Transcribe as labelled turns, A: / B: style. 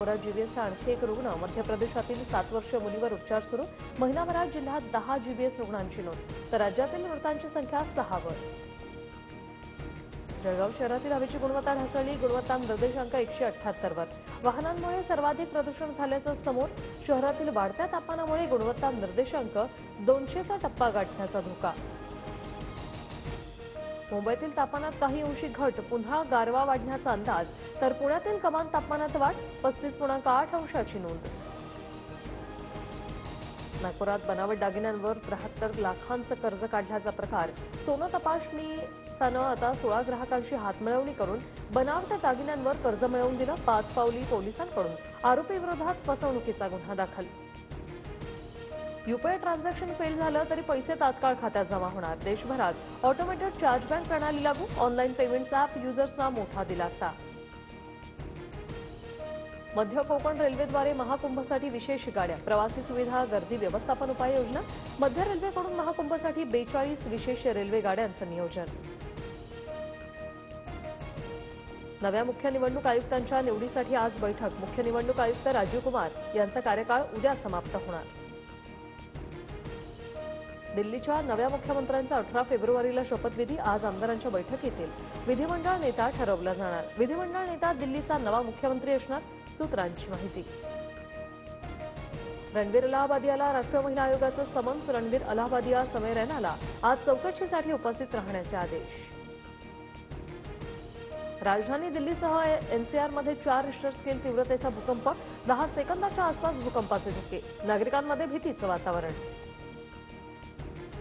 A: जीबीएसचा आणखी एक रुग्ण मध्य प्रदेशातील 7 वर्षीय मुलीवर उपचार सुरू। महिनाभरात जिल्ह्यात 10 जीबीएस रुग्णांची नोंद, तर राज्यातील मृतांची संख्या 6 वर। जळगाव शहरातील हवेची गुणवत्ता ढासळली, गुणवत्ता निर्देशांक 178 वर। वाहनांमुळे सर्वाधिक प्रदूषण झाल्याचं समोर। शहरातील वाढत्या तापमानामुळे गुणवत्ता निर्देशांक 200चा टप्पा गाठण्याचा धोका। मुंबईतील तापमानात काही अंशी घट, पुन्हा गारवा वाढण्याचा अंदाज, तर पुण्यातील कमाल तापमानात वाढ 35.8 अंशाची नोंद। नागपुरात बनावट दागिन्यांवर 73 लाखांचं कर्ज काढल्याचा प्रकार। सोनं तपासणीसानं आता 16 ग्राहकांशी हातमिळवणी करून बनावट दागिन्यांवर कर्ज मिळवून दिलं। 5 पावली पोलिसांकडून आरोपीविरोधात फसवणुकीचा गुन्हा दाखल। यूपीआय ट्रान्झॅक्शन फेल झालं तरी पैसे तात्काळ खात्यात जमा होणार। देशभरात ऑटोमेटेड चार्ज बँक प्रणाली लागू, ऑनलाईन पेमेंट्स ॲप युजर्सना मोठा दिलासा। मध्य कोकण रेल्वेद्वारे महाकुंभसाठी विशेष गाड्या, प्रवासी सुविधा, गर्दी व्यवस्थापन उपाययोजना। मध्य रेल्वेकडून महाकुंभसाठी 42 विशेष रेल्वे गाड्यांचं नियोजन। नव्या मुख्य निवडणूक आयुक्तांच्या निवडीसाठी आज बैठक। मुख्य निवडणूक आयुक्त राजीव कुमार यांचा कार्यकाळ उद्या समाप्त होणार। दिल्लीच्या नव्या मुख्यमंत्र्यांचा 18 फेब्रुवारीला शपथविधी। आज आमदारांच्या बैठकीतील विधिमंडळ नेता ठरवला जाणार। विधिमंडळ नेता दिल्लीचा नवा मुख्यमंत्री असणार, सूत्रांची माहिती। रणबीर अलाहाबादियाला राष्ट्रीय महिला आयोगाचं समन्स। रणबीर अलाहाबादिया समय रैनाला आज चौकशीसाठी उपस्थित राहण्याचे आदेश। राजधानी दिल्लीसह एनसीआरमध्ये 4 रिश्टर स्केल तीव्रतेचा भूकंप, 10 सेकंदाच्या आसपास भूकंपाचे धक्के, नागरिकांमध्ये भीतीचं वातावरण।